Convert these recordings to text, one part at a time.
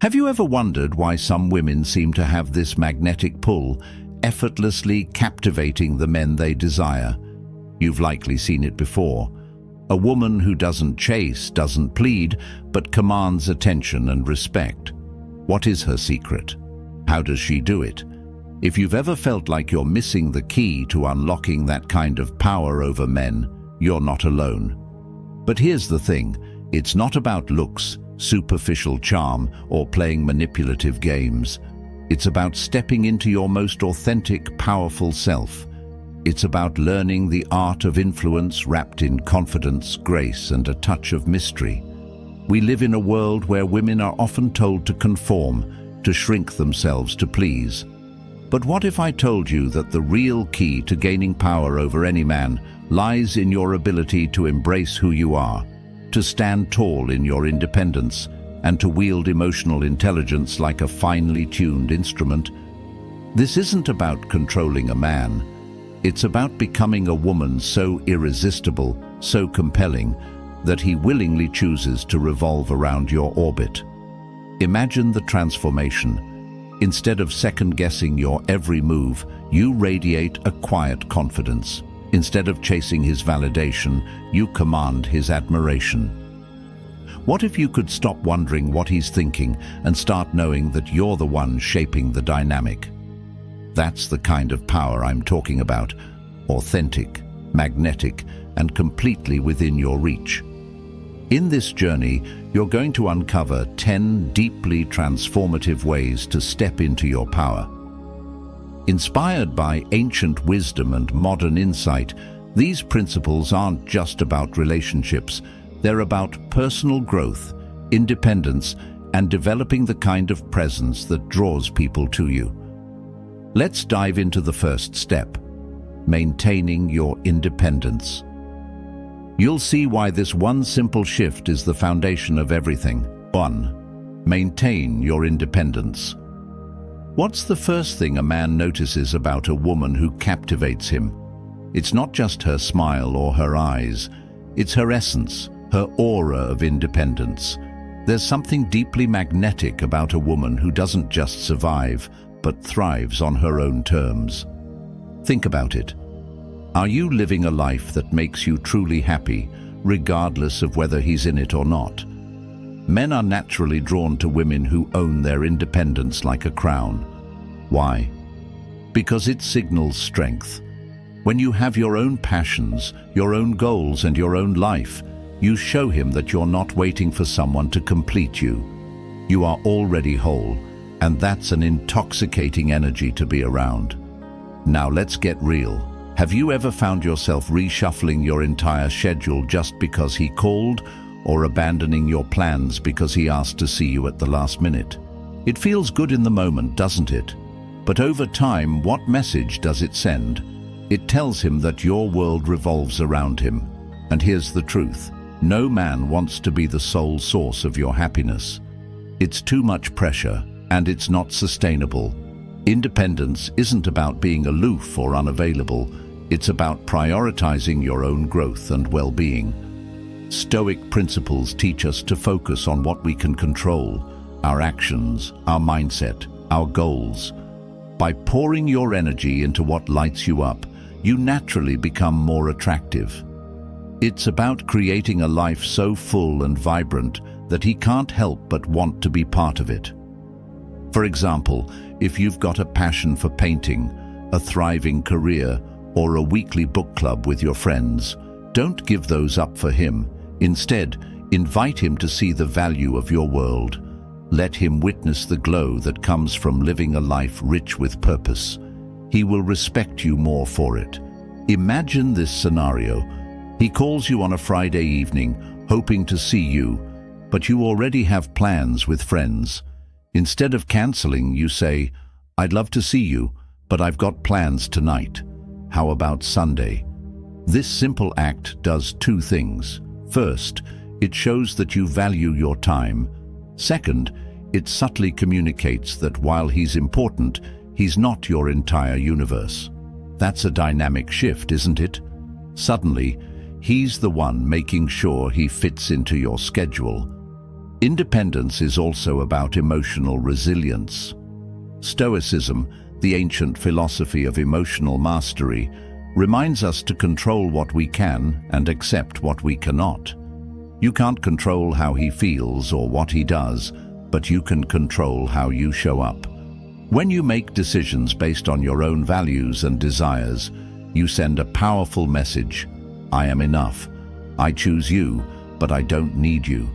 Have you ever wondered why some women seem to have this magnetic pull, effortlessly captivating the men they desire? You've likely seen it before. A woman who doesn't chase, doesn't plead, but commands attention and respect. What is her secret? How does she do it? If you've ever felt like you're missing the key to unlocking that kind of power over men, you're not alone. But here's the thing, it's not about looks, superficial charm, or playing manipulative games. It's about stepping into your most authentic, powerful self. It's about learning the art of influence wrapped in confidence, grace, and a touch of mystery. We live in a world where women are often told to conform, to shrink themselves to please. But what if I told you that the real key to gaining power over any man lies in your ability to embrace who you are, to stand tall in your independence, and to wield emotional intelligence like a finely tuned instrument? This isn't about controlling a man. It's about becoming a woman so irresistible, so compelling, that he willingly chooses to revolve around your orbit. Imagine the transformation. Instead of second-guessing your every move, you radiate a quiet confidence. Instead of chasing his validation, you command his admiration. What if you could stop wondering what he's thinking and start knowing that you're the one shaping the dynamic? That's the kind of power I'm talking about. Authentic, magnetic, and completely within your reach. In this journey, you're going to uncover 10 deeply transformative ways to step into your power. Inspired by ancient wisdom and modern insight, these principles aren't just about relationships. They're about personal growth, independence, and developing the kind of presence that draws people to you. Let's dive into the first step, maintaining your independence. You'll see why this one simple shift is the foundation of everything. 1. Maintain your independence. What's the first thing a man notices about a woman who captivates him? It's not just her smile or her eyes. It's her essence, her aura of independence. There's something deeply magnetic about a woman who doesn't just survive, but thrives on her own terms. Think about it. Are you living a life that makes you truly happy, regardless of whether he's in it or not? Men are naturally drawn to women who own their independence like a crown. Why? Because it signals strength. When you have your own passions, your own goals, and your own life, you show him that you're not waiting for someone to complete you. You are already whole, and that's an intoxicating energy to be around. Now let's get real. Have you ever found yourself reshuffling your entire schedule just because he called, or abandoning your plans because he asked to see you at the last minute? It feels good in the moment, doesn't it? But over time, what message does it send? It tells him that your world revolves around him. And here's the truth. No man wants to be the sole source of your happiness. It's too much pressure, and it's not sustainable. Independence isn't about being aloof or unavailable. It's about prioritizing your own growth and well-being. Stoic principles teach us to focus on what we can control, our actions, our mindset, our goals. By pouring your energy into what lights you up, you naturally become more attractive. It's about creating a life so full and vibrant that he can't help but want to be part of it. For example, if you've got a passion for painting, a thriving career, or a weekly book club with your friends, don't give those up for him. Instead, invite him to see the value of your world. Let him witness the glow that comes from living a life rich with purpose. He will respect you more for it. Imagine this scenario. He calls you on a Friday evening, hoping to see you, but you already have plans with friends. Instead of canceling, you say, "I'd love to see you, but I've got plans tonight. How about Sunday?" This simple act does two things. First, it shows that you value your time. Second, it subtly communicates that while he's important, he's not your entire universe. That's a dynamic shift, isn't it? Suddenly, he's the one making sure he fits into your schedule. Independence is also about emotional resilience. Stoicism, the ancient philosophy of emotional mastery, reminds us to control what we can and accept what we cannot. You can't control how he feels or what he does, but you can control how you show up. When you make decisions based on your own values and desires, you send a powerful message. I am enough. I choose you, but I don't need you.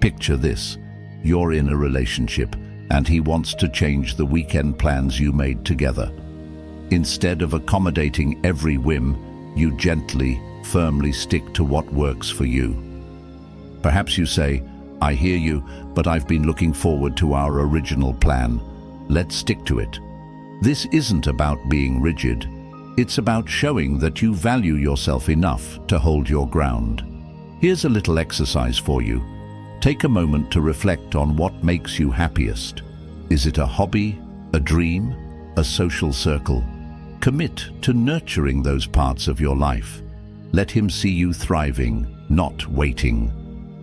Picture this. You're in a relationship, and he wants to change the weekend plans you made together. Instead of accommodating every whim, you gently, firmly stick to what works for you. Perhaps you say, I hear you, but I've been looking forward to our original plan. Let's stick to it. This isn't about being rigid. It's about showing that you value yourself enough to hold your ground. Here's a little exercise for you. Take a moment to reflect on what makes you happiest. Is it a hobby, a dream, a social circle? Commit to nurturing those parts of your life. Let him see you thriving, not waiting.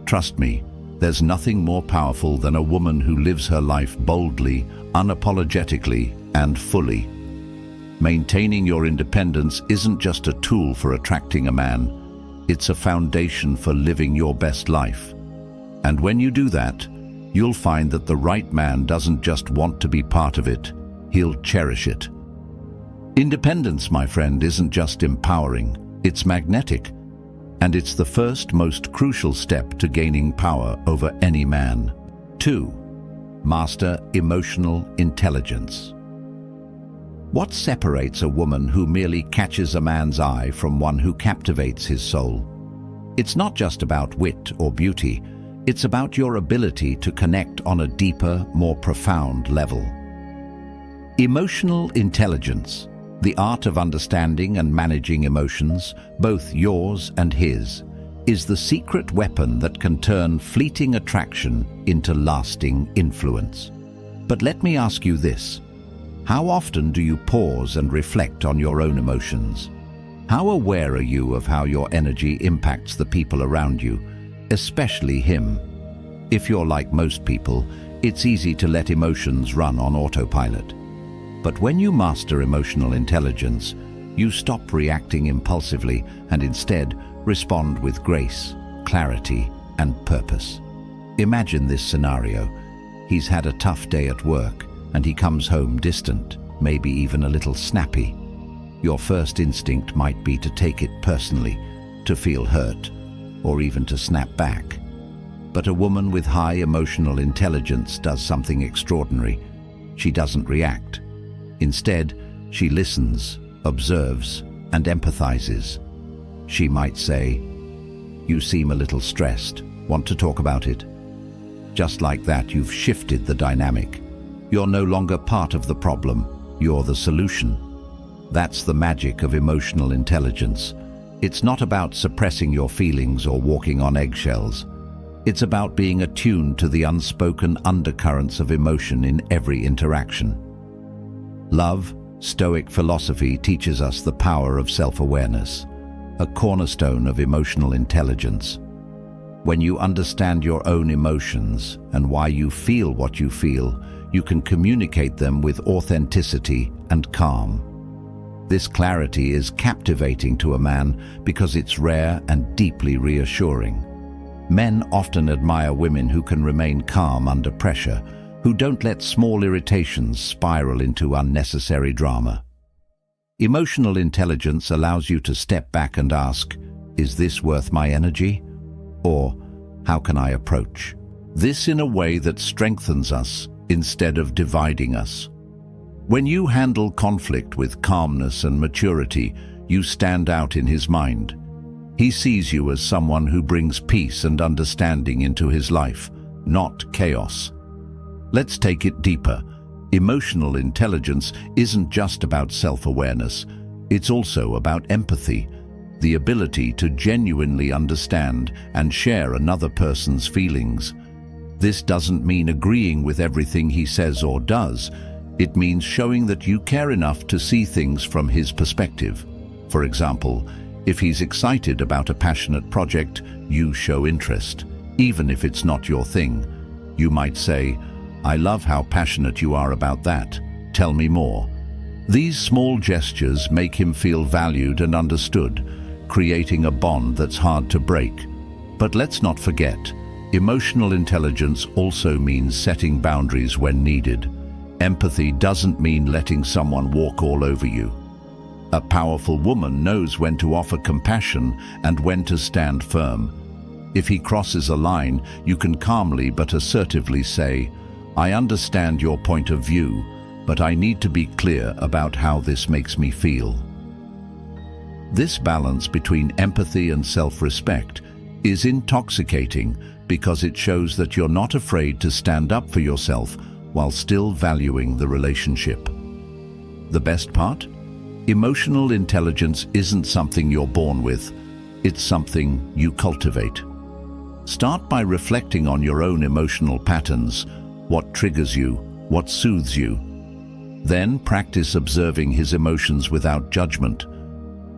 Trust me, there's nothing more powerful than a woman who lives her life boldly, unapologetically, and fully. Maintaining your independence isn't just a tool for attracting a man. It's a foundation for living your best life. And when you do that, you'll find that the right man doesn't just want to be part of it, he'll cherish it. Independence, my friend, isn't just empowering, it's magnetic. And it's the first, most crucial step to gaining power over any man. 2. Master emotional intelligence. What separates a woman who merely catches a man's eye from one who captivates his soul? It's not just about wit or beauty. It's about your ability to connect on a deeper, more profound level. Emotional intelligence, the art of understanding and managing emotions, both yours and his, is the secret weapon that can turn fleeting attraction into lasting influence. But let me ask you this. How often do you pause and reflect on your own emotions? How aware are you of how your energy impacts the people around you, especially him? If you're like most people, it's easy to let emotions run on autopilot. But when you master emotional intelligence, you stop reacting impulsively and instead respond with grace, clarity, and purpose. Imagine this scenario. He's had a tough day at work and he comes home distant, maybe even a little snappy. Your first instinct might be to take it personally, to feel hurt, or even to snap back. But a woman with high emotional intelligence does something extraordinary. She doesn't react. Instead, she listens, observes, and empathizes. She might say, "You seem a little stressed. Want to talk about it?" Just like that, you've shifted the dynamic. You're no longer part of the problem. You're the solution. That's the magic of emotional intelligence. It's not about suppressing your feelings or walking on eggshells. It's about being attuned to the unspoken undercurrents of emotion in every interaction. Love Stoic philosophy teaches us the power of self-awareness, a cornerstone of emotional intelligence. When you understand your own emotions and why you feel what you feel, you can communicate them with authenticity and calm. This clarity is captivating to a man because it's rare and deeply reassuring. Men often admire women who can remain calm under pressure, who don't let small irritations spiral into unnecessary drama. Emotional intelligence allows you to step back and ask, "Is this worth my energy?" Or, "How can I approach this in a way that strengthens us instead of dividing us?" When you handle conflict with calmness and maturity, you stand out in his mind. He sees you as someone who brings peace and understanding into his life, not chaos. Let's take it deeper. Emotional intelligence isn't just about self-awareness. It's also about empathy, the ability to genuinely understand and share another person's feelings. This doesn't mean agreeing with everything he says or does. It means showing that you care enough to see things from his perspective. For example, if he's excited about a passionate project, you show interest. even if it's not your thing. You might say, "I love how passionate you are about that. Tell me more." These small gestures make him feel valued and understood, creating a bond that's hard to break. But let's not forget, emotional intelligence also means setting boundaries when needed. Empathy doesn't mean letting someone walk all over you. A powerful woman knows when to offer compassion and when to stand firm. If he crosses a line, you can calmly but assertively say, "I understand your point of view, but I need to be clear about how this makes me feel." This balance between empathy and self-respect is intoxicating because it shows that you're not afraid to stand up for yourself while still valuing the relationship. The best part? Emotional intelligence isn't something you're born with, it's something you cultivate. Start by reflecting on your own emotional patterns, what triggers you, what soothes you. Then practice observing his emotions without judgment.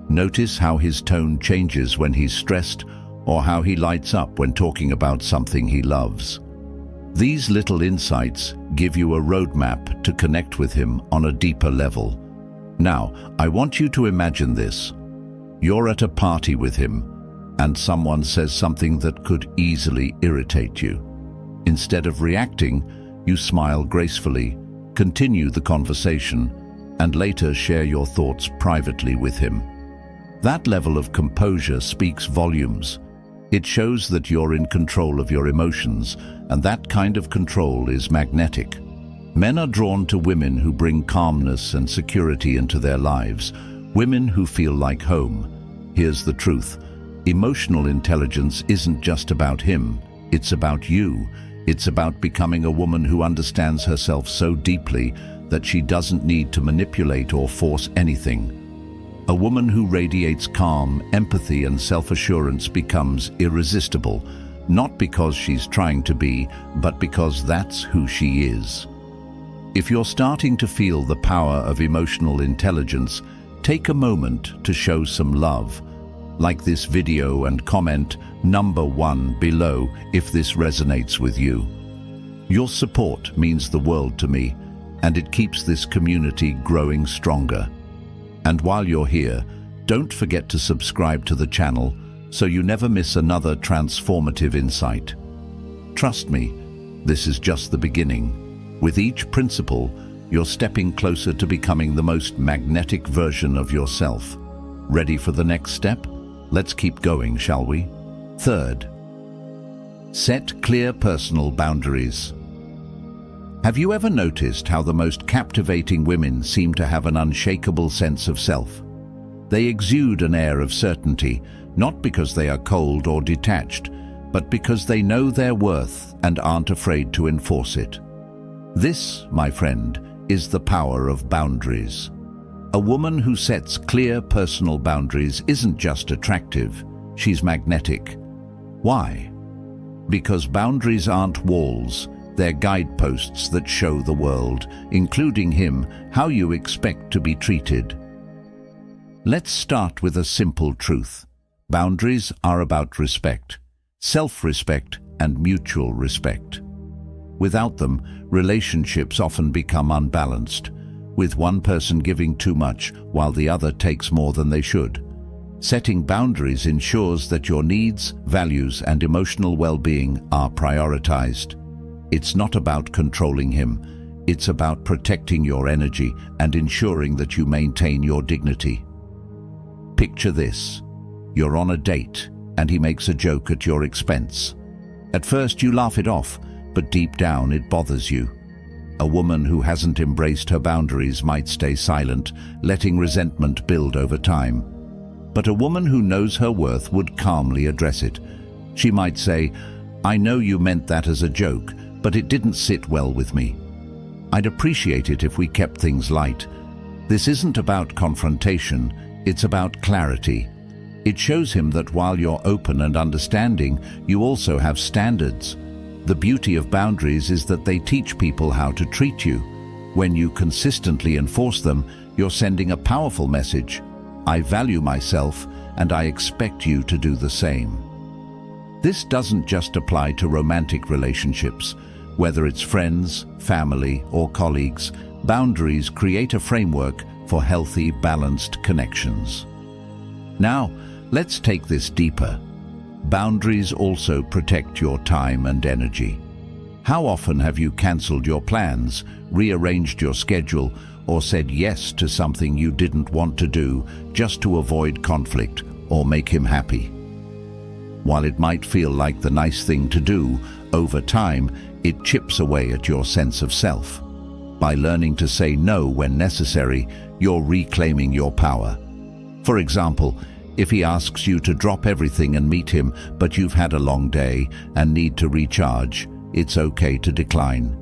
Notice how his tone changes when he's stressed or how he lights up when talking about something he loves. These little insights give you a roadmap to connect with him on a deeper level. Now, I want you to imagine this. You're at a party with him, and someone says something that could easily irritate you. Instead of reacting, you smile gracefully, continue the conversation, and later share your thoughts privately with him. That level of composure speaks volumes. It shows that you're in control of your emotions, and that kind of control is magnetic. Men are drawn to women who bring calmness and security into their lives, women who feel like home. Here's the truth. Emotional intelligence isn't just about him, it's about you. It's about becoming a woman who understands herself so deeply that she doesn't need to manipulate or force anything. A woman who radiates calm, empathy, and self-assurance becomes irresistible, not because she's trying to be, but because that's who she is. If you're starting to feel the power of emotional intelligence, take a moment to show some love. Like this video and comment number 1 below if this resonates with you. Your support means the world to me, and it keeps this community growing stronger. And while you're here, don't forget to subscribe to the channel so you never miss another transformative insight. Trust me, this is just the beginning. With each principle, you're stepping closer to becoming the most magnetic version of yourself. Ready for the next step? Let's keep going, shall we? Third, set clear personal boundaries. Have you ever noticed how the most captivating women seem to have an unshakable sense of self? They exude an air of certainty, not because they are cold or detached, but because they know their worth and aren't afraid to enforce it. This, my friend, is the power of boundaries. A woman who sets clear personal boundaries isn't just attractive, she's magnetic. Why? Because boundaries aren't walls, they're guideposts that show the world, including him, how you expect to be treated. Let's start with a simple truth. Boundaries are about respect, self-respect, and mutual respect. Without them, relationships often become unbalanced, with one person giving too much while the other takes more than they should. Setting boundaries ensures that your needs, values, and emotional well-being are prioritized. It's not about controlling him, it's about protecting your energy and ensuring that you maintain your dignity. Picture this. You're on a date, and he makes a joke at your expense. At first you laugh it off, but deep down it bothers you. A woman who hasn't embraced her boundaries might stay silent, letting resentment build over time. But a woman who knows her worth would calmly address it. She might say, "I know you meant that as a joke, but it didn't sit well with me. I'd appreciate it if we kept things light." This isn't about confrontation, it's about clarity. It shows him that while you're open and understanding, you also have standards. The beauty of boundaries is that they teach people how to treat you. When you consistently enforce them, you're sending a powerful message. I value myself, and I expect you to do the same. This doesn't just apply to romantic relationships. Whether it's friends, family, or colleagues, boundaries create a framework for healthy, balanced connections. Now, let's take this deeper. Boundaries also protect your time and energy. How often have you cancelled your plans, rearranged your schedule, or said yes to something you didn't want to do just to avoid conflict or make him happy? While it might feel like the nice thing to do, over time, it chips away at your sense of self. By learning to say no when necessary, you're reclaiming your power. For example, if he asks you to drop everything and meet him, but you've had a long day and need to recharge, it's okay to decline.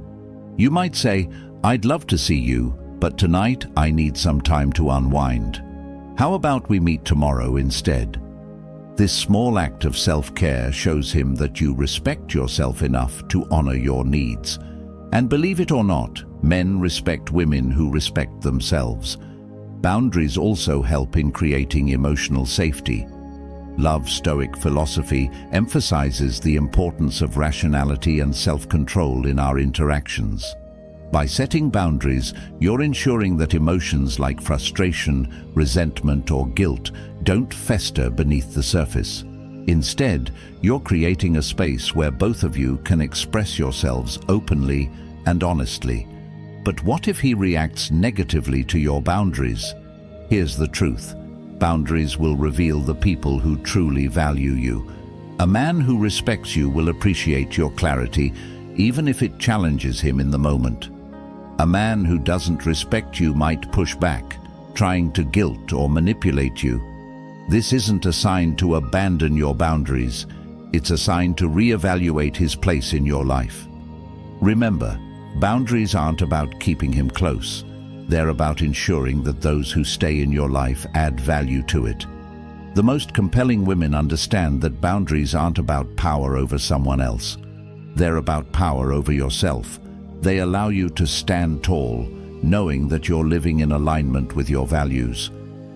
You might say, "I'd love to see you, but tonight I need some time to unwind. How about we meet tomorrow instead?" This small act of self-care shows him that you respect yourself enough to honor your needs. And believe it or not, men respect women who respect themselves. Boundaries also help in creating emotional safety. Love Stoic philosophy emphasizes the importance of rationality and self-control in our interactions. By setting boundaries, you're ensuring that emotions like frustration, resentment, or guilt don't fester beneath the surface. Instead, you're creating a space where both of you can express yourselves openly and honestly. But what if he reacts negatively to your boundaries? Here's the truth. Boundaries will reveal the people who truly value you. A man who respects you will appreciate your clarity, even if it challenges him in the moment. A man who doesn't respect you might push back, trying to guilt or manipulate you. This isn't a sign to abandon your boundaries. It's a sign to reevaluate his place in your life. Remember, boundaries aren't about keeping him close. They're about ensuring that those who stay in your life add value to it. The most compelling women understand that boundaries aren't about power over someone else. They're about power over yourself. They allow you to stand tall, knowing that you're living in alignment with your values.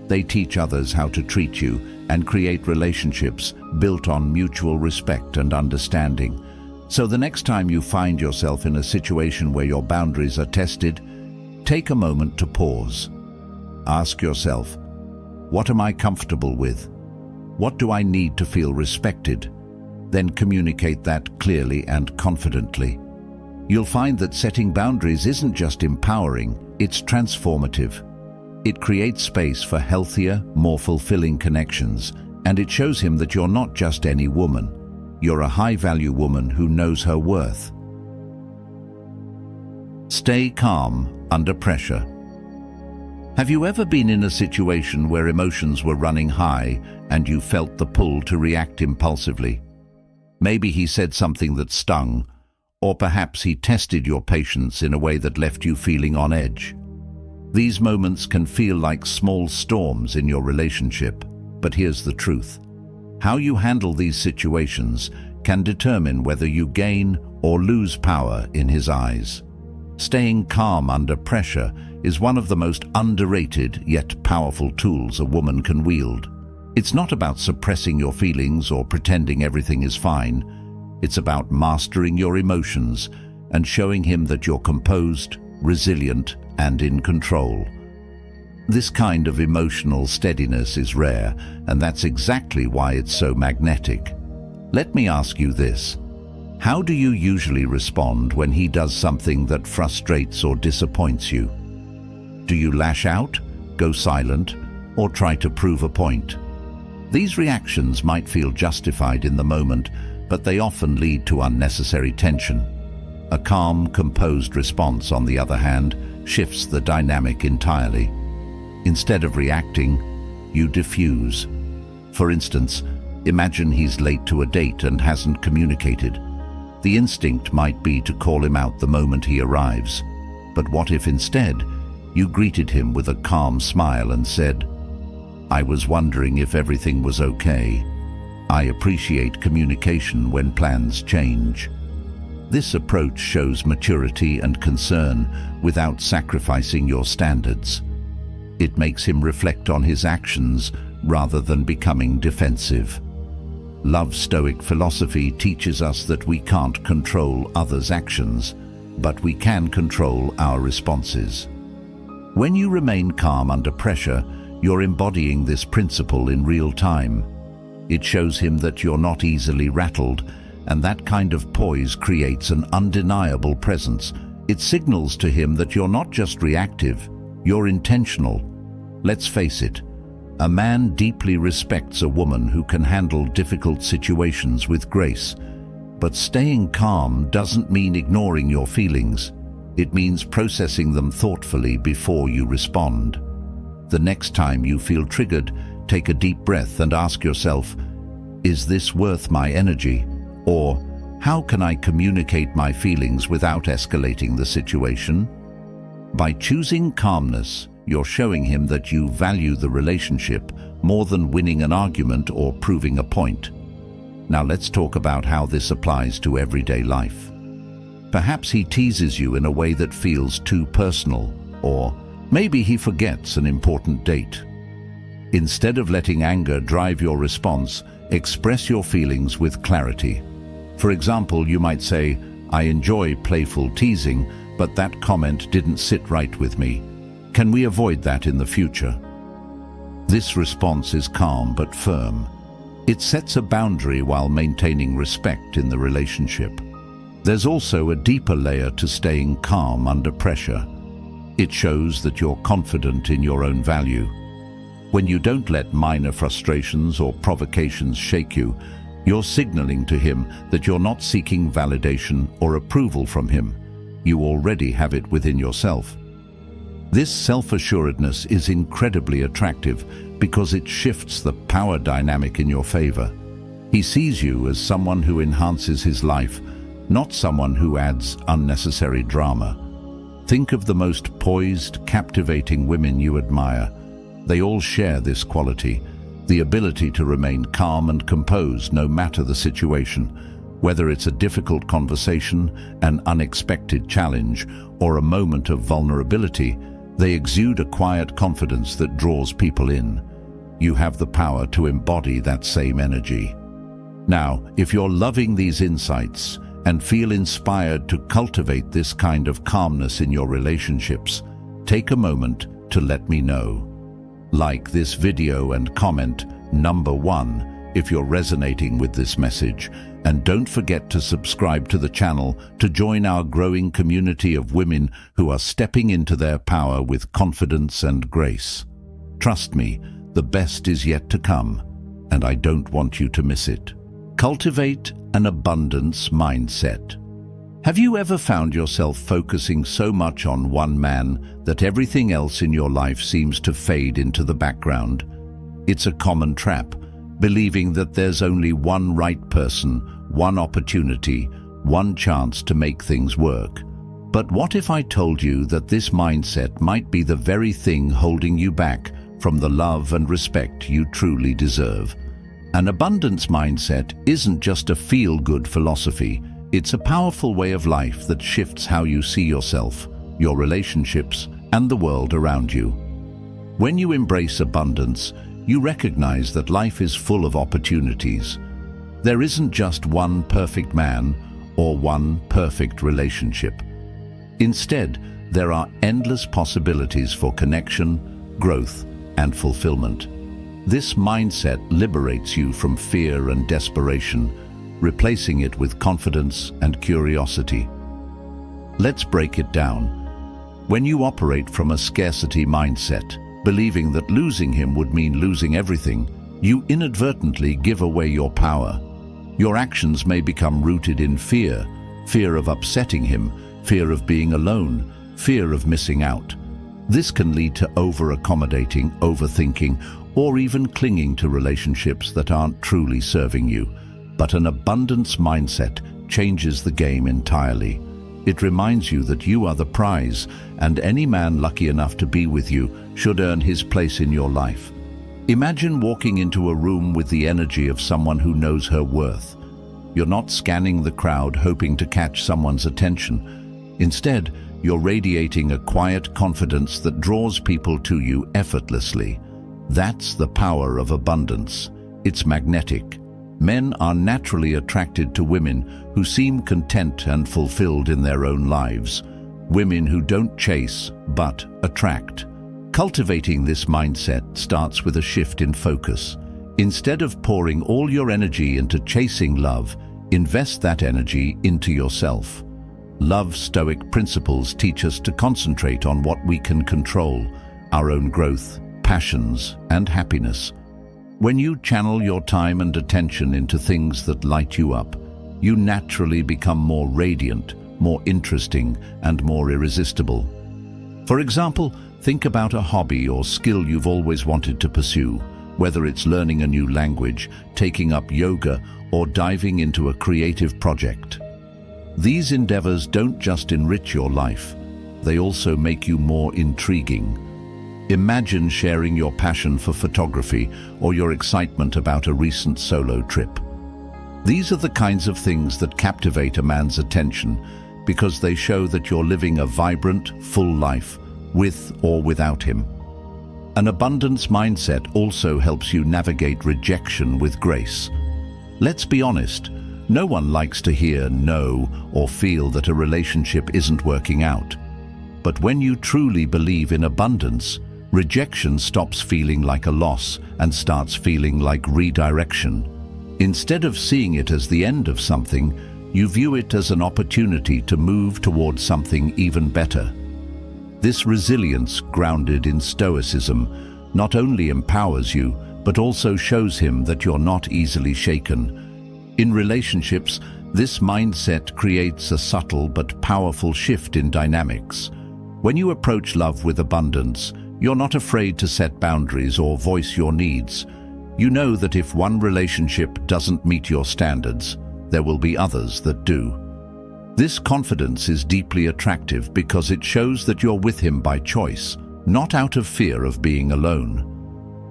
They teach others how to treat you and create relationships built on mutual respect and understanding. So the next time you find yourself in a situation where your boundaries are tested, take a moment to pause. Ask yourself, what am I comfortable with? What do I need to feel respected? Then communicate that clearly and confidently. You'll find that setting boundaries isn't just empowering, it's transformative. It creates space for healthier, more fulfilling connections, and it shows him that you're not just any woman. You're a high-value woman who knows her worth. Stay calm under pressure. Have you ever been in a situation where emotions were running high and you felt the pull to react impulsively? Maybe he said something that stung, or perhaps he tested your patience in a way that left you feeling on edge. These moments can feel like small storms in your relationship, but here's the truth. How you handle these situations can determine whether you gain or lose power in his eyes. Staying calm under pressure is one of the most underrated yet powerful tools a woman can wield. It's not about suppressing your feelings or pretending everything is fine. It's about mastering your emotions and showing him that you're composed, resilient, and in control. This kind of emotional steadiness is rare, and that's exactly why it's so magnetic. Let me ask you this. How do you usually respond when he does something that frustrates or disappoints you? Do you lash out, go silent, or try to prove a point? These reactions might feel justified in the moment, but they often lead to unnecessary tension. A calm, composed response, on the other hand, shifts the dynamic entirely. Instead of reacting, you diffuse. For instance, imagine he's late to a date and hasn't communicated. The instinct might be to call him out the moment he arrives. But what if instead you greeted him with a calm smile and said, "I was wondering if everything was okay. I appreciate communication when plans change." This approach shows maturity and concern without sacrificing your standards. It makes him reflect on his actions rather than becoming defensive. Love Stoic philosophy teaches us that we can't control others' actions, but we can control our responses. When you remain calm under pressure, you're embodying this principle in real time. It shows him that you're not easily rattled, and that kind of poise creates an undeniable presence. It signals to him that you're not just reactive, you're intentional. Let's face it, a man deeply respects a woman who can handle difficult situations with grace. But staying calm doesn't mean ignoring your feelings. It means processing them thoughtfully before you respond. The next time you feel triggered, take a deep breath and ask yourself, is this worth my energy? Or, how can I communicate my feelings without escalating the situation? By choosing calmness, you're showing him that you value the relationship more than winning an argument or proving a point. Now let's talk about how this applies to everyday life. Perhaps he teases you in a way that feels too personal, or maybe he forgets an important date. Instead of letting anger drive your response, express your feelings with clarity. For example, you might say, I enjoy playful teasing, but that comment didn't sit right with me. Can we avoid that in the future? This response is calm but firm. It sets a boundary while maintaining respect in the relationship. There's also a deeper layer to staying calm under pressure. It shows that you're confident in your own value. When you don't let minor frustrations or provocations shake you, you're signaling to him that you're not seeking validation or approval from him. You already have it within yourself. This self-assuredness is incredibly attractive because it shifts the power dynamic in your favor. He sees you as someone who enhances his life, not someone who adds unnecessary drama. Think of the most poised, captivating women you admire. They all share this quality, the ability to remain calm and composed no matter the situation. Whether it's a difficult conversation, an unexpected challenge, or a moment of vulnerability, they exude a quiet confidence that draws people in. You have the power to embody that same energy. Now, if you're loving these insights and feel inspired to cultivate this kind of calmness in your relationships, take a moment to let me know. Like this video and comment number 1 if you're resonating with this message, and don't forget to subscribe to the channel to join our growing community of women who are stepping into their power with confidence and grace. Trust me, the best is yet to come, and I don't want you to miss it. Cultivate an abundance mindset. Have you ever found yourself focusing so much on one man that everything else in your life seems to fade into the background? It's a common trap, believing that there's only one right person, one opportunity, one chance to make things work. But what if I told you that this mindset might be the very thing holding you back from the love and respect you truly deserve? An abundance mindset isn't just a feel-good philosophy. It's a powerful way of life that shifts how you see yourself, your relationships, and the world around you. When you embrace abundance, you recognize that life is full of opportunities. There isn't just one perfect man or one perfect relationship. Instead, there are endless possibilities for connection, growth, and fulfillment. This mindset liberates you from fear and desperation, replacing it with confidence and curiosity. Let's break it down. When you operate from a scarcity mindset, believing that losing him would mean losing everything, you inadvertently give away your power. Your actions may become rooted in fear, fear of upsetting him, fear of being alone, fear of missing out. This can lead to over-accommodating, overthinking, or even clinging to relationships that aren't truly serving you. But an abundance mindset changes the game entirely. It reminds you that you are the prize, and any man lucky enough to be with you should earn his place in your life. Imagine walking into a room with the energy of someone who knows her worth. You're not scanning the crowd hoping to catch someone's attention. Instead, you're radiating a quiet confidence that draws people to you effortlessly. That's the power of abundance. It's magnetic. Men are naturally attracted to women who seem content and fulfilled in their own lives, women who don't chase but attract. Cultivating this mindset starts with a shift in focus. Instead of pouring all your energy into chasing love, invest that energy into yourself. Love Stoic principles teach us to concentrate on what we can control, our own growth, passions, and happiness. When you channel your time and attention into things that light you up, you naturally become more radiant, more interesting, and more irresistible. For example, think about a hobby or skill you've always wanted to pursue, whether it's learning a new language, taking up yoga, or diving into a creative project. These endeavors don't just enrich your life, they also make you more intriguing. Imagine sharing your passion for photography or your excitement about a recent solo trip. These are the kinds of things that captivate a man's attention because they show that you're living a vibrant, full life, with or without him. An abundance mindset also helps you navigate rejection with grace. Let's be honest, no one likes to hear no or feel that a relationship isn't working out. But when you truly believe in abundance, rejection stops feeling like a loss and starts feeling like redirection. Instead of seeing it as the end of something, you view it as an opportunity to move towards something even better. This resilience, grounded in Stoicism, not only empowers you, but also shows him that you're not easily shaken. In relationships, this mindset creates a subtle but powerful shift in dynamics. When you approach love with abundance, you're not afraid to set boundaries or voice your needs. You know that if one relationship doesn't meet your standards, there will be others that do. This confidence is deeply attractive because it shows that you're with him by choice, not out of fear of being alone.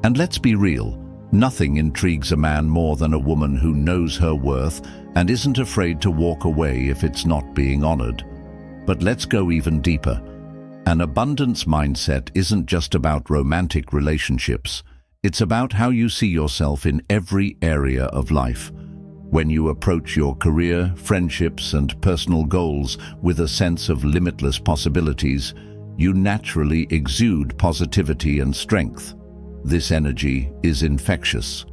And let's be real, nothing intrigues a man more than a woman who knows her worth and isn't afraid to walk away if it's not being honored. But let's go even deeper. An abundance mindset isn't just about romantic relationships. It's about how you see yourself in every area of life. When you approach your career, friendships, and personal goals with a sense of limitless possibilities, you naturally exude positivity and strength. This energy is infectious.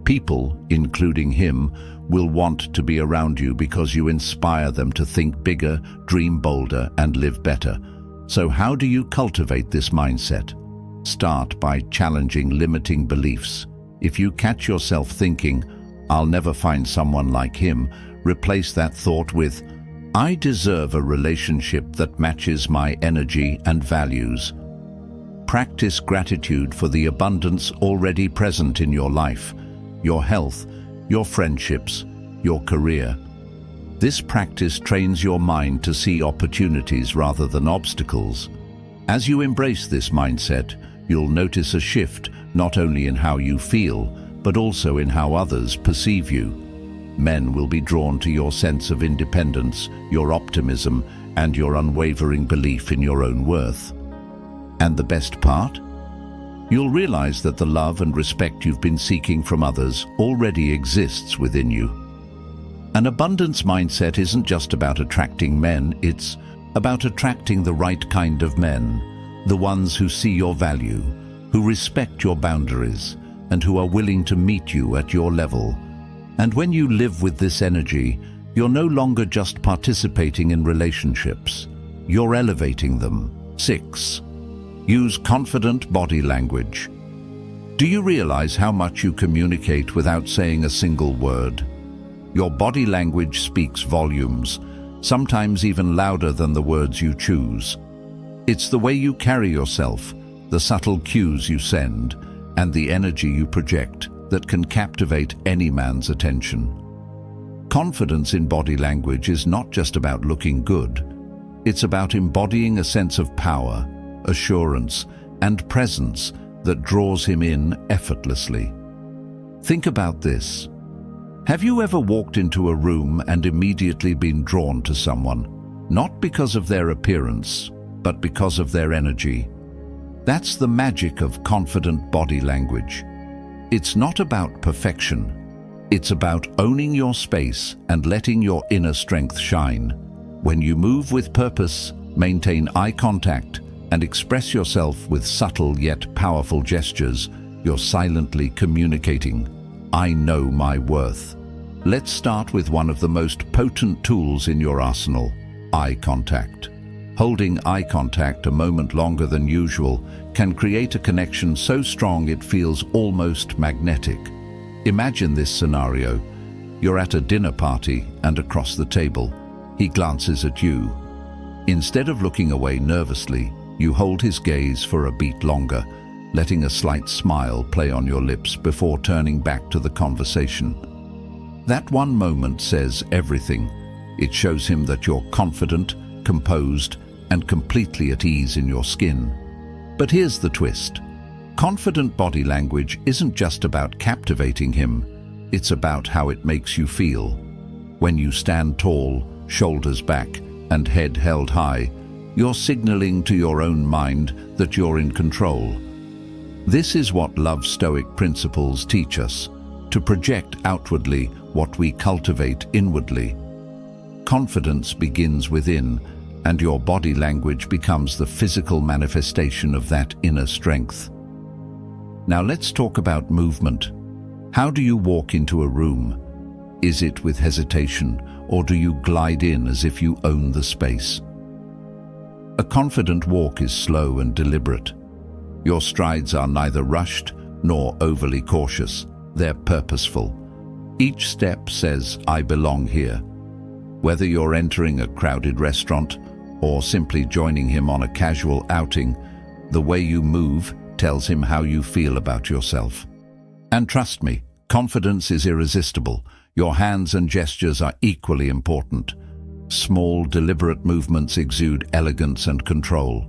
People, including him, will want to be around you because you inspire them to think bigger, dream bolder, and live better. So how do you cultivate this mindset? Start by challenging limiting beliefs. If you catch yourself thinking, "I'll never find someone like him," replace that thought with, "I deserve a relationship that matches my energy and values." Practice gratitude for the abundance already present in your life, your health, your friendships, your career. This practice trains your mind to see opportunities rather than obstacles. As you embrace this mindset, you'll notice a shift not only in how you feel, but also in how others perceive you. Men will be drawn to your sense of independence, your optimism, and your unwavering belief in your own worth. And the best part? You'll realize that the love and respect you've been seeking from others already exists within you. An abundance mindset isn't just about attracting men, it's about attracting the right kind of men, the ones who see your value, who respect your boundaries, and who are willing to meet you at your level. And when you live with this energy, you're no longer just participating in relationships, you're elevating them. 6. Use confident body language. Do you realize how much you communicate without saying a single word? Your body language speaks volumes, sometimes even louder than the words you choose. It's the way you carry yourself, the subtle cues you send, and the energy you project that can captivate any man's attention. Confidence in body language is not just about looking good. It's about embodying a sense of power, assurance, and presence that draws him in effortlessly. Think about this. Have you ever walked into a room and immediately been drawn to someone, not because of their appearance, but because of their energy? That's the magic of confident body language. It's not about perfection. It's about owning your space and letting your inner strength shine. When you move with purpose, maintain eye contact, and express yourself with subtle yet powerful gestures, you're silently communicating, "I know my worth." Let's start with one of the most potent tools in your arsenal, eye contact. Holding eye contact a moment longer than usual can create a connection so strong it feels almost magnetic. Imagine this scenario. You're at a dinner party and across the table, he glances at you. Instead of looking away nervously, you hold his gaze for a beat longer, letting a slight smile play on your lips before turning back to the conversation. That one moment says everything. It shows him that you're confident, composed, and completely at ease in your skin. But here's the twist. Confident body language isn't just about captivating him, it's about how it makes you feel. When you stand tall, shoulders back, and head held high, you're signaling to your own mind that you're in control. This is what Love Stoic principles teach us, to project outwardly what we cultivate inwardly. Confidence begins within, and your body language becomes the physical manifestation of that inner strength. Now let's talk about movement. How do you walk into a room? Is it with hesitation, or do you glide in as if you own the space? A confident walk is slow and deliberate. Your strides are neither rushed nor overly cautious. They're purposeful. Each step says, "I belong here." Whether you're entering a crowded restaurant or simply joining him on a casual outing, the way you move tells him how you feel about yourself. And trust me, confidence is irresistible. Your hands and gestures are equally important. Small, deliberate movements exude elegance and control.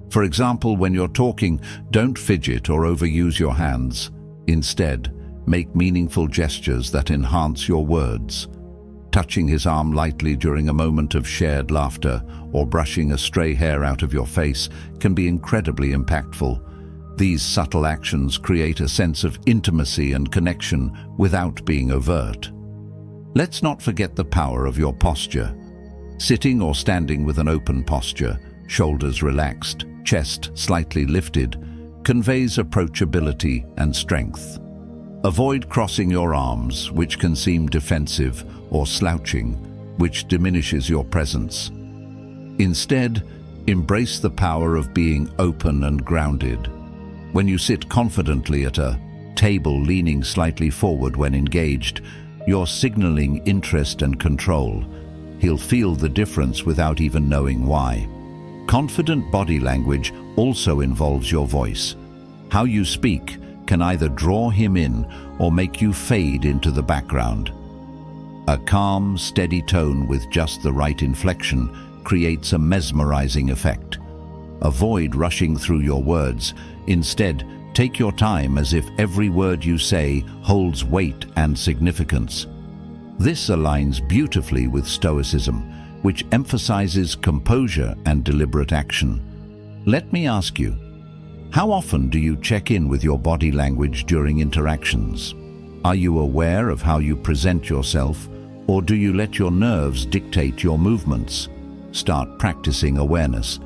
For example, when you're talking, don't fidget or overuse your hands. Instead, make meaningful gestures that enhance your words. Touching his arm lightly during a moment of shared laughter or brushing a stray hair out of your face can be incredibly impactful. These subtle actions create a sense of intimacy and connection without being overt. Let's not forget the power of your posture. Sitting or standing with an open posture, shoulders relaxed, chest slightly lifted, conveys approachability and strength. Avoid crossing your arms, which can seem defensive, or slouching, which diminishes your presence. Instead, embrace the power of being open and grounded. When you sit confidently at a table leaning slightly forward when engaged, you're signaling interest and control. He'll feel the difference without even knowing why. Confident body language also involves your voice. How you speak can either draw him in or make you fade into the background. A calm, steady tone with just the right inflection creates a mesmerizing effect. Avoid rushing through your words. Instead, take your time as if every word you say holds weight and significance. This aligns beautifully with Stoicism, which emphasizes composure and deliberate action. Let me ask you, how often do you check in with your body language during interactions? Are you aware of how you present yourself, or do you let your nerves dictate your movements? Start practicing awareness.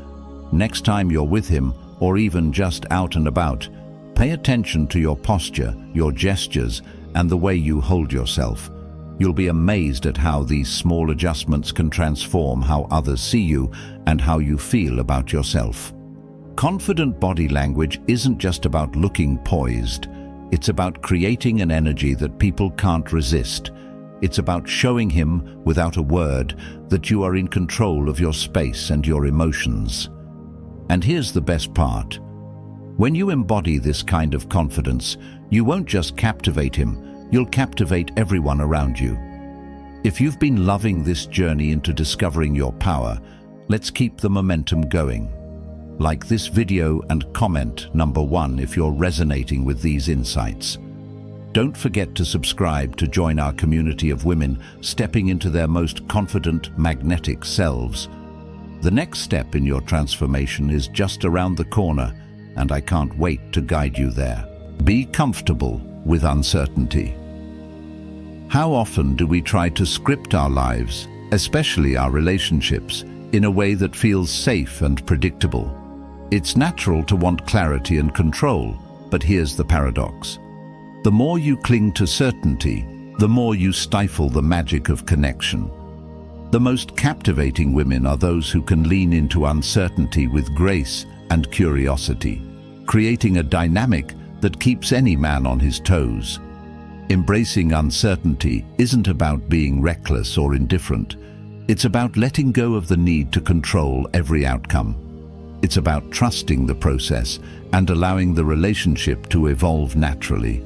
Next time you're with him, or even just out and about, pay attention to your posture, your gestures, and the way you hold yourself. You'll be amazed at how these small adjustments can transform how others see you and how you feel about yourself. Confident body language isn't just about looking poised. It's about creating an energy that people can't resist. It's about showing him, without a word, that you are in control of your space and your emotions. And here's the best part. When you embody this kind of confidence, you won't just captivate him, you'll captivate everyone around you. If you've been loving this journey into discovering your power, let's keep the momentum going. Like this video and comment number 1 if you're resonating with these insights. Don't forget to subscribe to join our community of women stepping into their most confident, magnetic selves. The next step in your transformation is just around the corner, and I can't wait to guide you there. Be comfortable with uncertainty. How often do we try to script our lives, especially our relationships, in a way that feels safe and predictable? It's natural to want clarity and control, but here's the paradox. The more you cling to certainty, the more you stifle the magic of connection. The most captivating women are those who can lean into uncertainty with grace and curiosity, creating a dynamic that keeps any man on his toes. Embracing uncertainty isn't about being reckless or indifferent. It's about letting go of the need to control every outcome. It's about trusting the process and allowing the relationship to evolve naturally.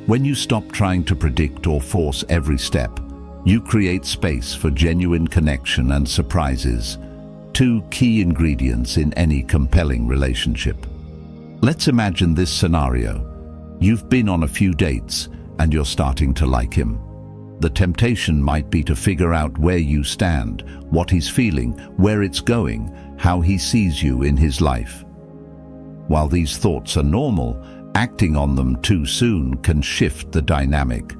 When you stop trying to predict or force every step, you create space for genuine connection and surprises, two key ingredients in any compelling relationship. Let's imagine this scenario. You've been on a few dates and you're starting to like him. The temptation might be to figure out where you stand, what he's feeling, where it's going, how he sees you in his life. While these thoughts are normal, acting on them too soon can shift the dynamic.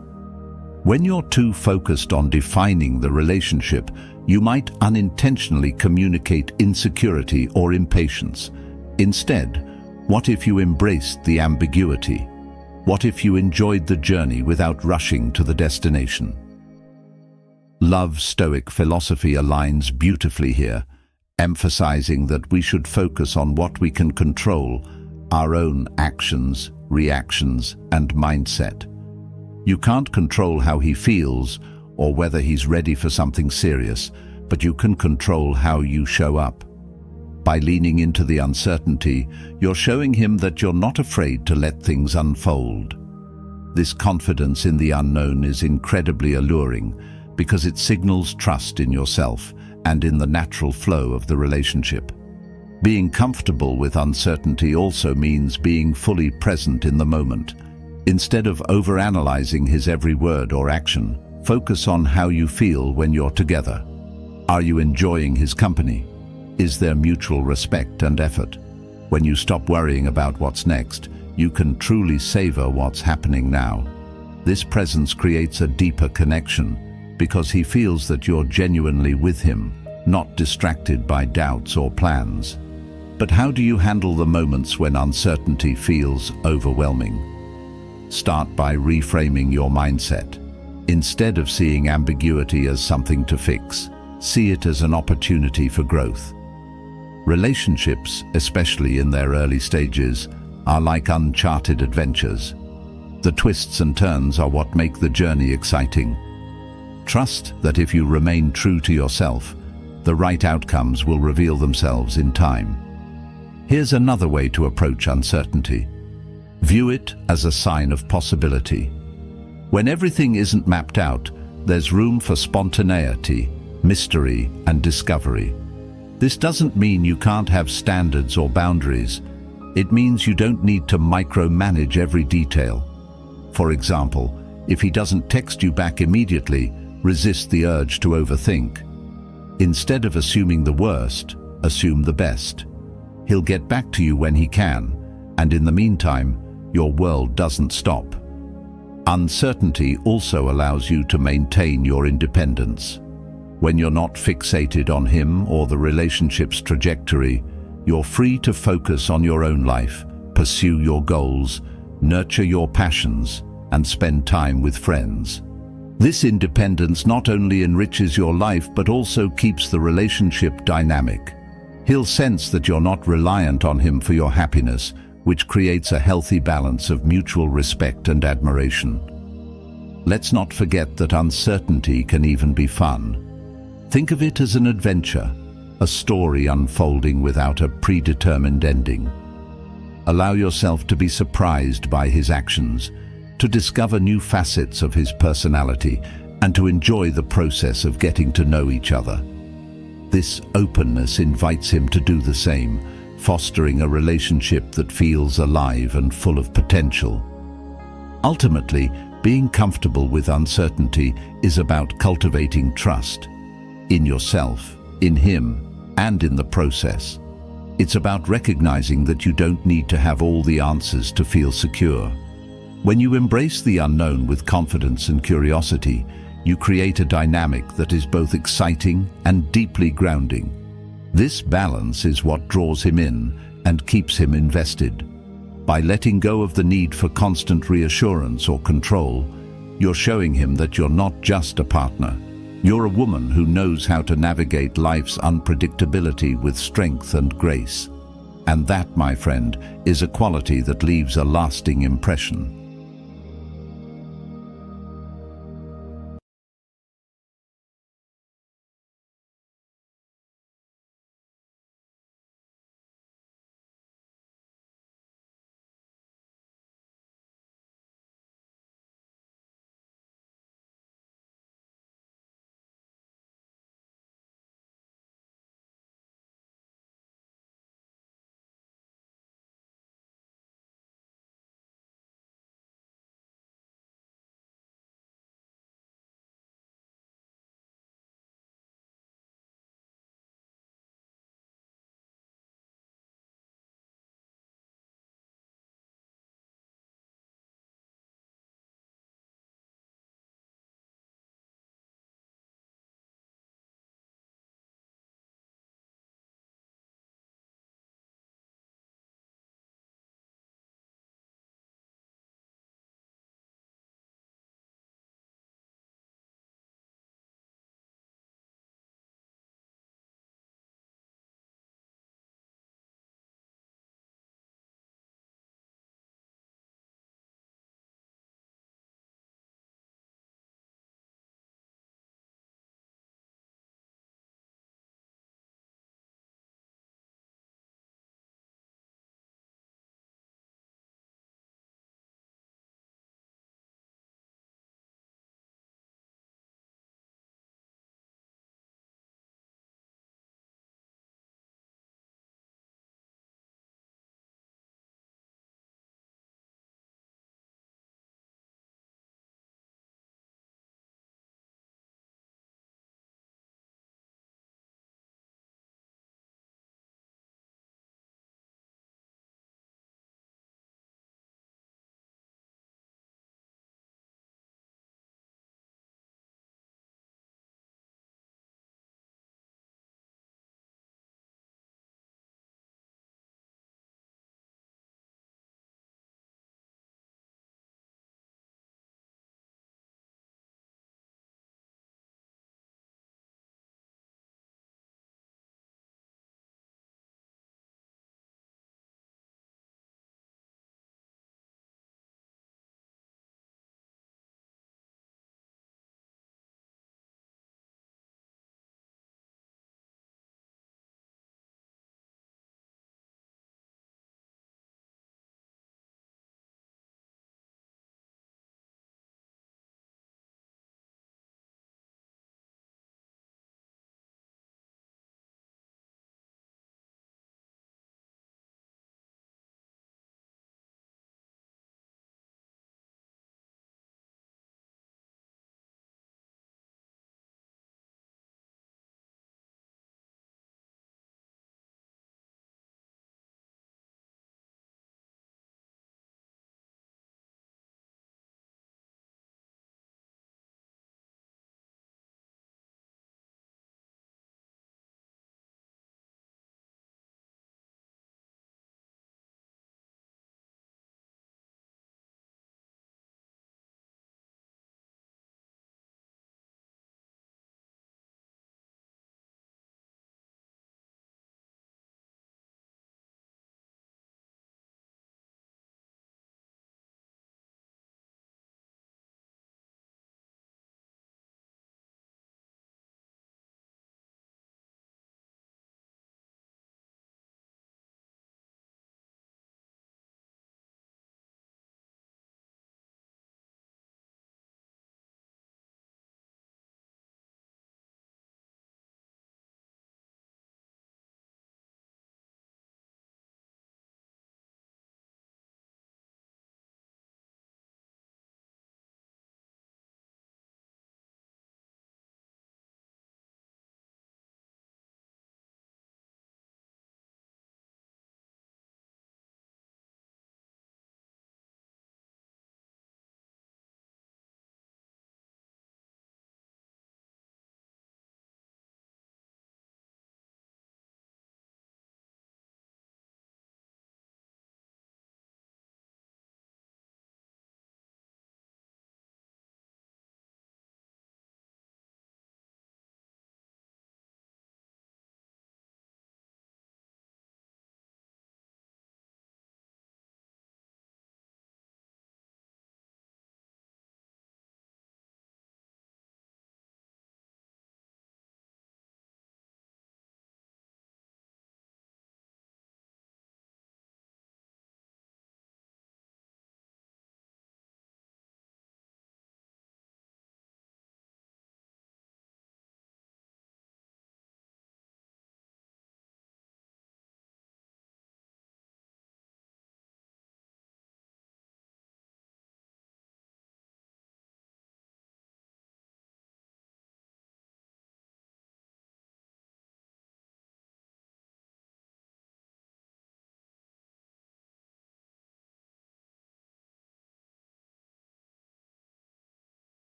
When you're too focused on defining the relationship, you might unintentionally communicate insecurity or impatience. Instead, what if you embraced the ambiguity? What if you enjoyed the journey without rushing to the destination? Love Stoic philosophy aligns beautifully here, emphasizing that we should focus on what we can control, our own actions, reactions, and mindset. You can't control how he feels or whether he's ready for something serious, but you can control how you show up. By leaning into the uncertainty, you're showing him that you're not afraid to let things unfold. This confidence in the unknown is incredibly alluring because it signals trust in yourself and in the natural flow of the relationship. Being comfortable with uncertainty also means being fully present in the moment. Instead of overanalyzing his every word or action, focus on how you feel when you're together. Are you enjoying his company? Is there mutual respect and effort? When you stop worrying about what's next, you can truly savor what's happening now. This presence creates a deeper connection because he feels that you're genuinely with him, not distracted by doubts or plans. But how do you handle the moments when uncertainty feels overwhelming? Start by reframing your mindset. Instead of seeing ambiguity as something to fix, see it as an opportunity for growth. Relationships, especially in their early stages, are like uncharted adventures. The twists and turns are what make the journey exciting. Trust that if you remain true to yourself, the right outcomes will reveal themselves in time. Here's another way to approach uncertainty. View it as a sign of possibility. When everything isn't mapped out, there's room for spontaneity, mystery, and discovery. This doesn't mean you can't have standards or boundaries. It means you don't need to micromanage every detail. For example, if he doesn't text you back immediately, resist the urge to overthink. Instead of assuming the worst, assume the best. He'll get back to you when he can, and in the meantime, your world doesn't stop. Uncertainty also allows you to maintain your independence. When you're not fixated on him or the relationship's trajectory, you're free to focus on your own life, pursue your goals, nurture your passions, and spend time with friends. This independence not only enriches your life but also keeps the relationship dynamic. He'll sense that you're not reliant on him for your happiness, which creates a healthy balance of mutual respect and admiration. Let's not forget that uncertainty can even be fun. Think of it as an adventure, a story unfolding without a predetermined ending. Allow yourself to be surprised by his actions, to discover new facets of his personality, and to enjoy the process of getting to know each other. This openness invites him to do the same, fostering a relationship that feels alive and full of potential. Ultimately, being comfortable with uncertainty is about cultivating trust in yourself, in him, and in the process. It's about recognizing that you don't need to have all the answers to feel secure. When you embrace the unknown with confidence and curiosity, you create a dynamic that is both exciting and deeply grounding. This balance is what draws him in and keeps him invested. By letting go of the need for constant reassurance or control, you're showing him that you're not just a partner. You're a woman who knows how to navigate life's unpredictability with strength and grace. And that, my friend, is a quality that leaves a lasting impression.